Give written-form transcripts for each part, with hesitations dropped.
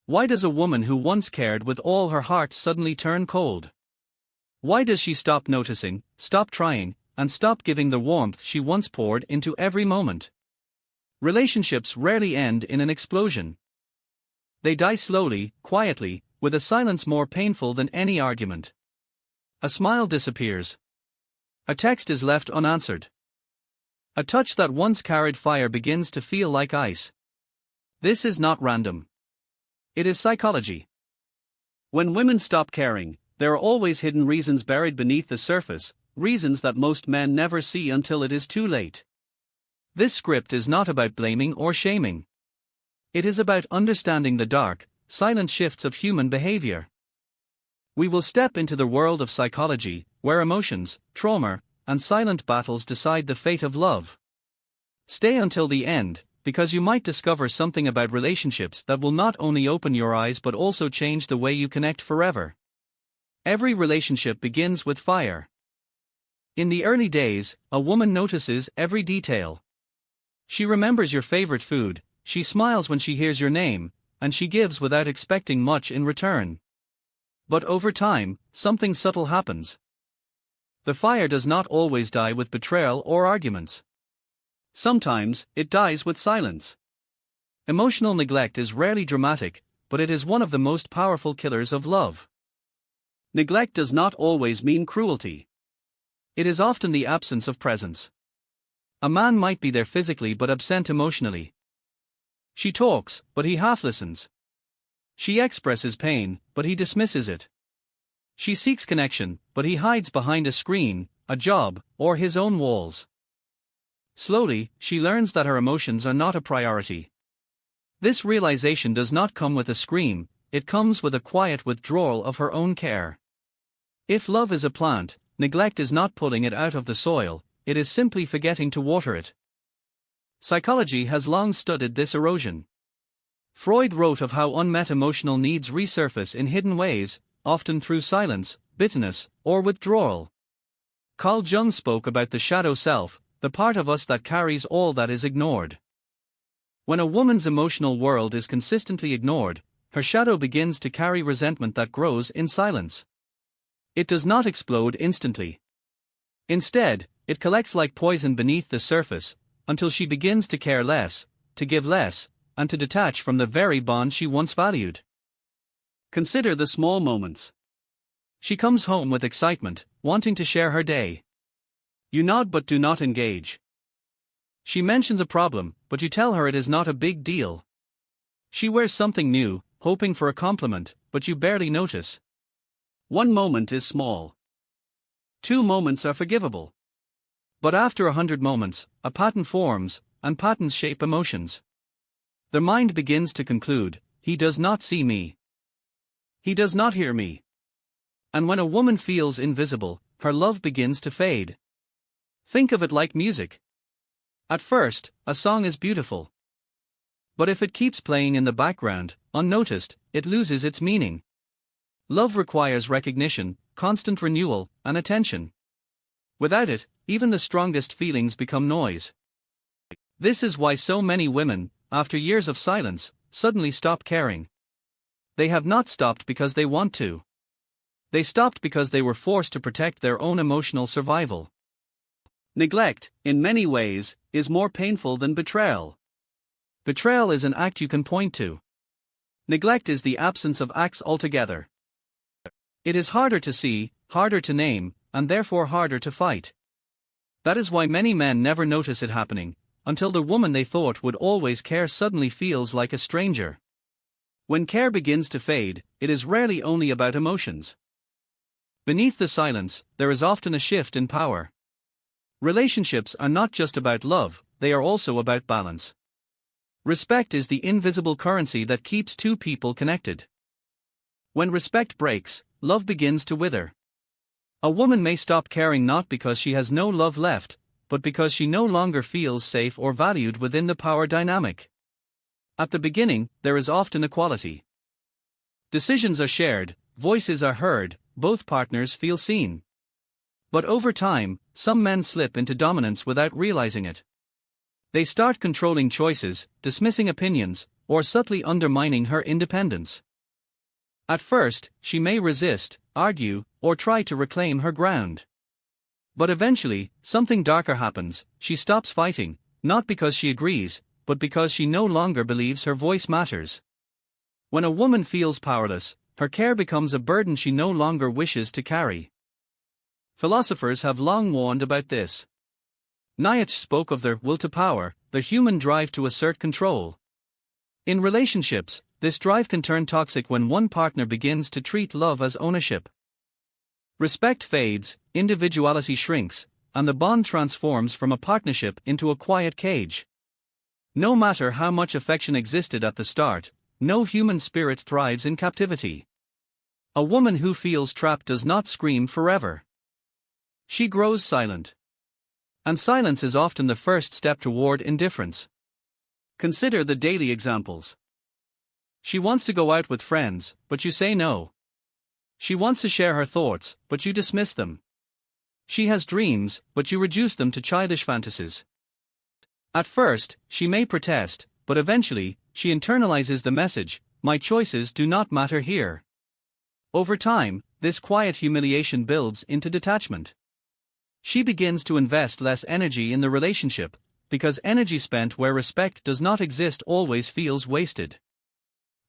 Why does a woman who once cared with all her heart suddenly turn cold? Why does she stop noticing, stop trying, and stop giving the warmth she once poured into every moment? Relationships rarely end in an explosion. They die slowly, quietly, with a silence more painful than any argument. A smile disappears. A text is left unanswered. A touch that once carried fire begins to feel like ice. This is not random. It is psychology. When women stop caring, there are always hidden reasons buried beneath the surface, reasons that most men never see until it is too late. This script is not about blaming or shaming. It is about understanding the dark, silent shifts of human behavior. We will step into the world of psychology, where emotions, trauma, and silent battles decide the fate of love. Stay until the end, because you might discover something about relationships that will not only open your eyes but also change the way you connect forever. Every relationship begins with fire. In the early days, a woman notices every detail. She remembers your favorite food, she smiles when she hears your name, and she gives without expecting much in return. But over time, something subtle happens. The fire does not always die with betrayal or arguments. Sometimes, it dies with silence. Emotional neglect is rarely dramatic, but it is one of the most powerful killers of love. Neglect does not always mean cruelty. It is often the absence of presence. A man might be there physically but absent emotionally. She talks, but he half listens. She expresses pain, but he dismisses it. She seeks connection, but he hides behind a screen, a job, or his own walls. Slowly, she learns that her emotions are not a priority. This realization does not come with a scream, it comes with a quiet withdrawal of her own care. If love is a plant, neglect is not pulling it out of the soil, it is simply forgetting to water it. Psychology has long studied this erosion. Freud wrote of how unmet emotional needs resurface in hidden ways, often through silence, bitterness, or withdrawal. Carl Jung spoke about the shadow self, the part of us that carries all that is ignored. When a woman's emotional world is consistently ignored, her shadow begins to carry resentment that grows in silence. It does not explode instantly. Instead, it collects like poison beneath the surface, until she begins to care less, to give less, and to detach from the very bond she once valued. Consider the small moments. She comes home with excitement, wanting to share her day. You nod but do not engage. She mentions a problem, but you tell her it is not a big deal. She wears something new, hoping for a compliment, but you barely notice. One moment is small. 2 moments are forgivable. But after 100 moments, a pattern forms, and patterns shape emotions. The mind begins to conclude, he does not see me. He does not hear me. And when a woman feels invisible, her love begins to fade. Think of it like music. At first, a song is beautiful. But if it keeps playing in the background, unnoticed, it loses its meaning. Love requires recognition, constant renewal, and attention. Without it, even the strongest feelings become noise. This is why so many women, after years of silence, suddenly stop caring. They have not stopped because they want to. They stopped because they were forced to protect their own emotional survival. Neglect, in many ways, is more painful than betrayal. Betrayal is an act you can point to. Neglect is the absence of acts altogether. It is harder to see, harder to name, and therefore harder to fight. That is why many men never notice it happening, until the woman they thought would always care suddenly feels like a stranger. When care begins to fade, it is rarely only about emotions. Beneath the silence, there is often a shift in power. Relationships are not just about love, they are also about balance. Respect is the invisible currency that keeps two people connected. When respect breaks, love begins to wither. A woman may stop caring not because she has no love left, but because she no longer feels safe or valued within the power dynamic. At the beginning, there is often equality. Decisions are shared, voices are heard, both partners feel seen. But over time, some men slip into dominance without realizing it. They start controlling choices, dismissing opinions, or subtly undermining her independence. At first, she may resist, argue, or try to reclaim her ground. But eventually, something darker happens. She stops fighting, not because she agrees, but because she no longer believes her voice matters. When a woman feels powerless, her care becomes a burden she no longer wishes to carry. Philosophers have long warned about this. Nietzsche spoke of their will to power, the human drive to assert control. In relationships, this drive can turn toxic when one partner begins to treat love as ownership. Respect fades, individuality shrinks, and the bond transforms from a partnership into a quiet cage. No matter how much affection existed at the start, no human spirit thrives in captivity. A woman who feels trapped does not scream forever. She grows silent. And silence is often the first step toward indifference. Consider the daily examples. She wants to go out with friends, but you say no. She wants to share her thoughts, but you dismiss them. She has dreams, but you reduce them to childish fantasies. At first, she may protest, but eventually, she internalizes the message, my choices do not matter here. Over time, this quiet humiliation builds into detachment. She begins to invest less energy in the relationship, because energy spent where respect does not exist always feels wasted.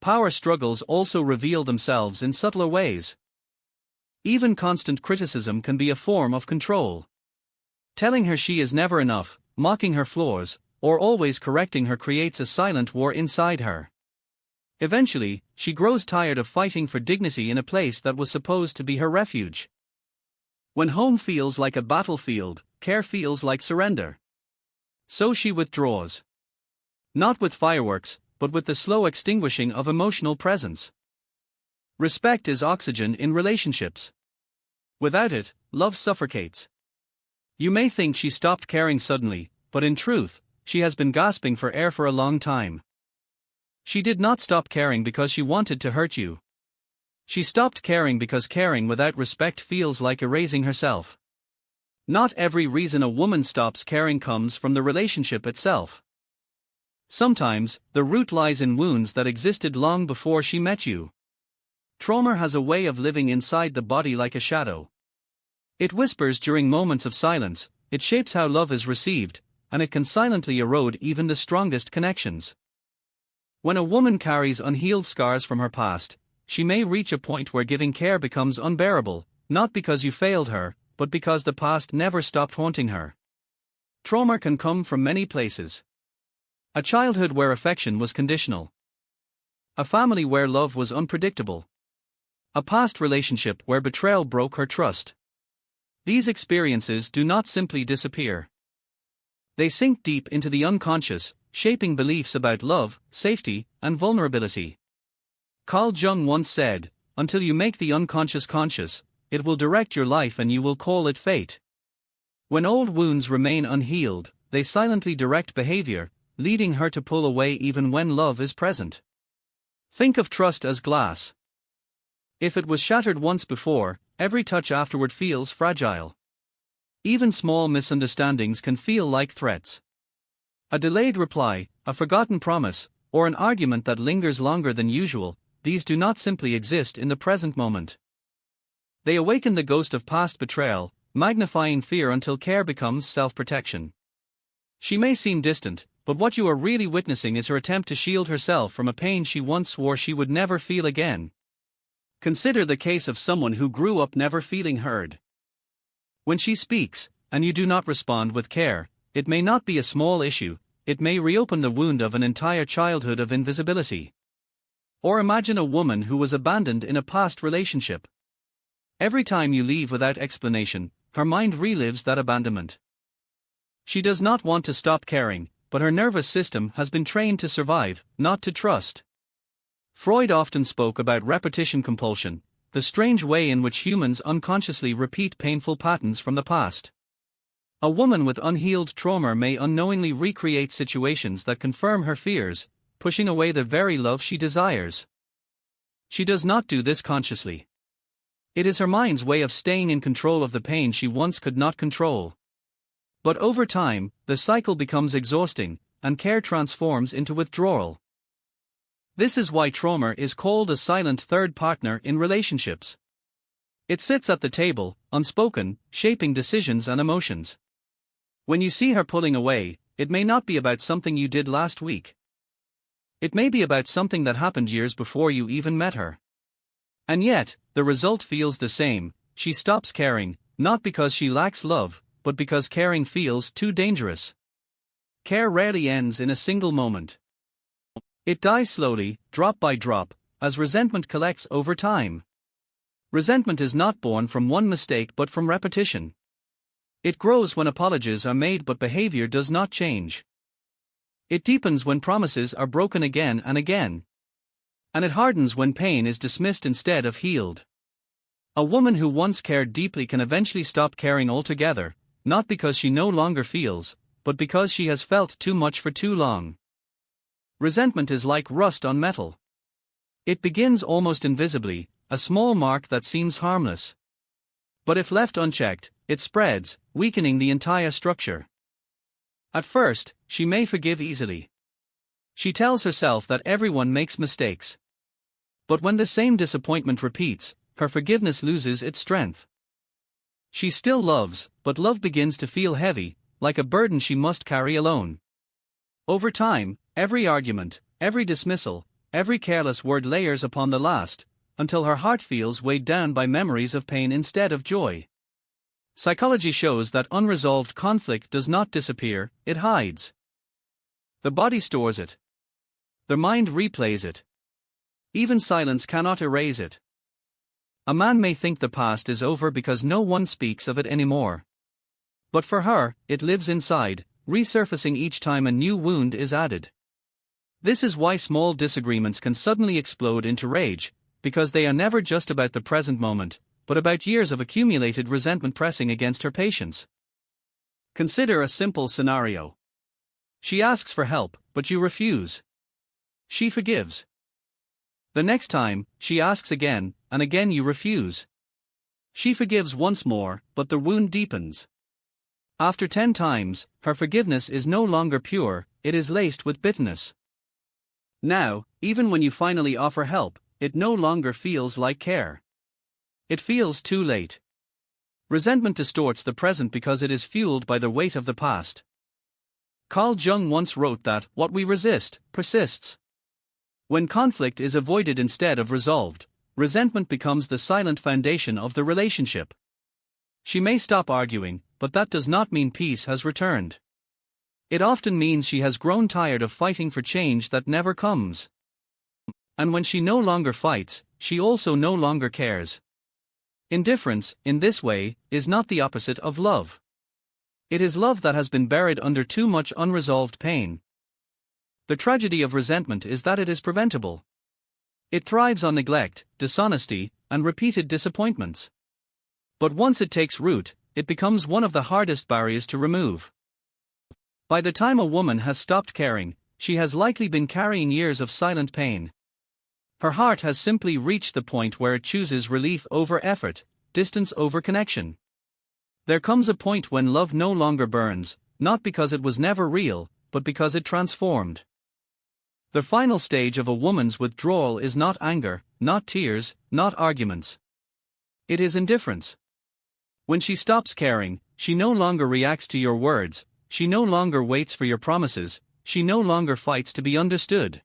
Power struggles also reveal themselves in subtler ways. Even constant criticism can be a form of control. Telling her she is never enough, mocking her flaws, or always correcting her creates a silent war inside her. Eventually, she grows tired of fighting for dignity in a place that was supposed to be her refuge. When home feels like a battlefield, care feels like surrender. So she withdraws. Not with fireworks, but with the slow extinguishing of emotional presence. Respect is oxygen in relationships. Without it, love suffocates. You may think she stopped caring suddenly, but in truth, she has been gasping for air for a long time. She did not stop caring because she wanted to hurt you. She stopped caring because caring without respect feels like erasing herself. Not every reason a woman stops caring comes from the relationship itself. Sometimes, the root lies in wounds that existed long before she met you. Trauma has a way of living inside the body like a shadow. It whispers during moments of silence, it shapes how love is received, and it can silently erode even the strongest connections. When a woman carries unhealed scars from her past, she may reach a point where giving care becomes unbearable, not because you failed her, but because the past never stopped haunting her. Trauma can come from many places. A childhood where affection was conditional. A family where love was unpredictable. A past relationship where betrayal broke her trust. These experiences do not simply disappear. They sink deep into the unconscious, shaping beliefs about love, safety, and vulnerability. Carl Jung once said, "Until you make the unconscious conscious, it will direct your life and you will call it fate." When old wounds remain unhealed, they silently direct behavior, leading her to pull away even when love is present. Think of trust as glass. If it was shattered once before, every touch afterward feels fragile. Even small misunderstandings can feel like threats. A delayed reply, a forgotten promise, or an argument that lingers longer than usual, these do not simply exist in the present moment. They awaken the ghost of past betrayal, magnifying fear until care becomes self-protection. She may seem distant, but what you are really witnessing is her attempt to shield herself from a pain she once swore she would never feel again. Consider the case of someone who grew up never feeling heard. When she speaks, and you do not respond with care, it may not be a small issue, it may reopen the wound of an entire childhood of invisibility. Or imagine a woman who was abandoned in a past relationship. Every time you leave without explanation, her mind relives that abandonment. She does not want to stop caring, but her nervous system has been trained to survive, not to trust. Freud often spoke about repetition compulsion, the strange way in which humans unconsciously repeat painful patterns from the past. A woman with unhealed trauma may unknowingly recreate situations that confirm her fears, pushing away the very love she desires. She does not do this consciously. It is her mind's way of staying in control of the pain she once could not control. But over time, the cycle becomes exhausting, and care transforms into withdrawal. This is why trauma is called a silent third partner in relationships. It sits at the table, unspoken, shaping decisions and emotions. When you see her pulling away, it may not be about something you did last week. It may be about something that happened years before you even met her. And yet, the result feels the same. She stops caring, not because she lacks love, but because caring feels too dangerous. Care rarely ends in a single moment. It dies slowly, drop by drop, as resentment collects over time. Resentment is not born from one mistake but from repetition. It grows when apologies are made but behavior does not change. It deepens when promises are broken again and again. And it hardens when pain is dismissed instead of healed. A woman who once cared deeply can eventually stop caring altogether, not because she no longer feels, but because she has felt too much for too long. Resentment is like rust on metal. It begins almost invisibly, a small mark that seems harmless. But if left unchecked, it spreads, weakening the entire structure. At first, she may forgive easily. She tells herself that everyone makes mistakes. But when the same disappointment repeats, her forgiveness loses its strength. She still loves, but love begins to feel heavy, like a burden she must carry alone. Over time, every argument, every dismissal, every careless word layers upon the last, until her heart feels weighed down by memories of pain instead of joy. Psychology shows that unresolved conflict does not disappear, it hides. The body stores it. The mind replays it. Even silence cannot erase it. A man may think the past is over because no one speaks of it anymore. But for her, it lives inside, resurfacing each time a new wound is added. This is why small disagreements can suddenly explode into rage, because they are never just about the present moment, but about years of accumulated resentment pressing against her patience. Consider a simple scenario. She asks for help, but you refuse. She forgives. The next time, she asks again, and again you refuse. She forgives once more, but the wound deepens. After 10 times, her forgiveness is no longer pure, it is laced with bitterness. Now, even when you finally offer help, it no longer feels like care. It feels too late. Resentment distorts the present because it is fueled by the weight of the past. Carl Jung once wrote that what we resist persists. When conflict is avoided instead of resolved, resentment becomes the silent foundation of the relationship. She may stop arguing, but that does not mean peace has returned. It often means she has grown tired of fighting for change that never comes. And when she no longer fights, she also no longer cares. Indifference, in this way, is not the opposite of love. It is love that has been buried under too much unresolved pain. The tragedy of resentment is that it is preventable. It thrives on neglect, dishonesty, and repeated disappointments. But once it takes root, it becomes one of the hardest barriers to remove. By the time a woman has stopped caring, she has likely been carrying years of silent pain. Her heart has simply reached the point where it chooses relief over effort, distance over connection. There comes a point when love no longer burns, not because it was never real, but because it transformed. The final stage of a woman's withdrawal is not anger, not tears, not arguments. It is indifference. When she stops caring, she no longer reacts to your words, she no longer waits for your promises, she no longer fights to be understood.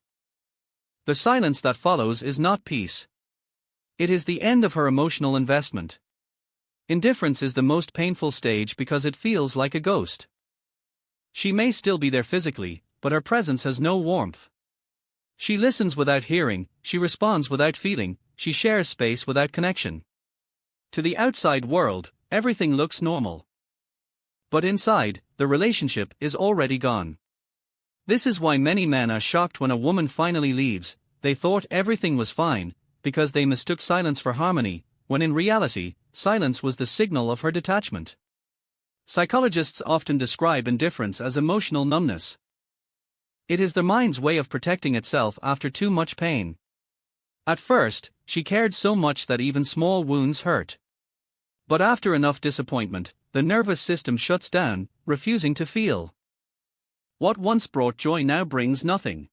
The silence that follows is not peace. It is the end of her emotional investment. Indifference is the most painful stage because it feels like a ghost. She may still be there physically, but her presence has no warmth. She listens without hearing, she responds without feeling, she shares space without connection. To the outside world, everything looks normal. But inside, the relationship is already gone. This is why many men are shocked when a woman finally leaves. They thought everything was fine, because they mistook silence for harmony, when in reality, silence was the signal of her detachment. Psychologists often describe indifference as emotional numbness. It is the mind's way of protecting itself after too much pain. At first, she cared so much that even small wounds hurt. But after enough disappointment, the nervous system shuts down, refusing to feel. What once brought joy now brings nothing.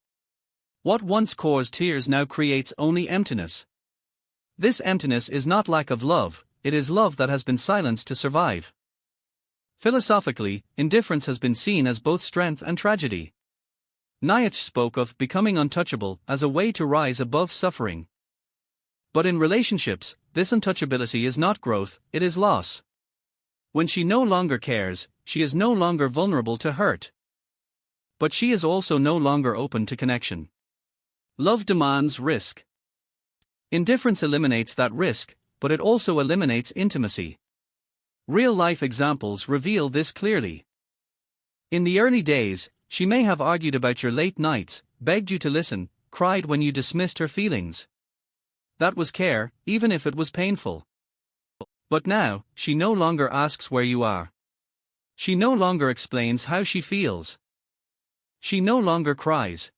What once caused tears now creates only emptiness. This emptiness is not lack of love, it is love that has been silenced to survive. Philosophically, indifference has been seen as both strength and tragedy. Nietzsche spoke of becoming untouchable as a way to rise above suffering. But in relationships, this untouchability is not growth, it is loss. When she no longer cares, she is no longer vulnerable to hurt. But she is also no longer open to connection. Love demands risk. Indifference eliminates that risk, but it also eliminates intimacy. Real-life examples reveal this clearly. In the early days, she may have argued about your late nights, begged you to listen, cried when you dismissed her feelings. That was care, even if it was painful. But now, she no longer asks where you are. She no longer explains how she feels. She no longer cries.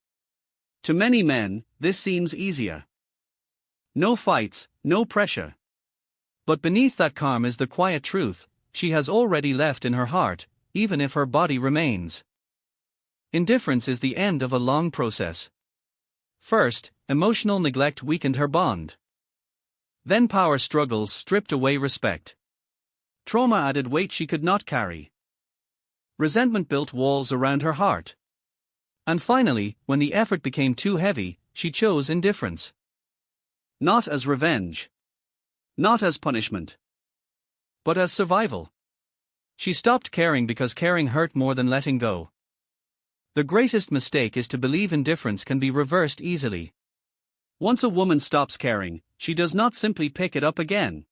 To many men, this seems easier. No fights, no pressure. But beneath that calm is the quiet truth: she has already left in her heart, even if her body remains. Indifference is the end of a long process. First, emotional neglect weakened her bond. Then power struggles stripped away respect. Trauma added weight she could not carry. Resentment built walls around her heart. And finally, when the effort became too heavy, she chose indifference. Not as revenge. Not as punishment. But as survival. She stopped caring because caring hurt more than letting go. The greatest mistake is to believe indifference can be reversed easily. Once a woman stops caring, she does not simply pick it up again.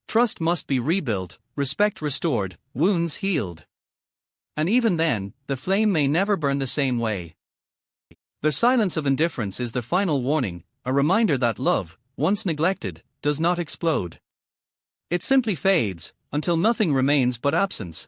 Trust must be rebuilt, respect restored, wounds healed. And even then, the flame may never burn the same way. The silence of indifference is the final warning, a reminder that love, once neglected, does not explode. It simply fades, until nothing remains but absence.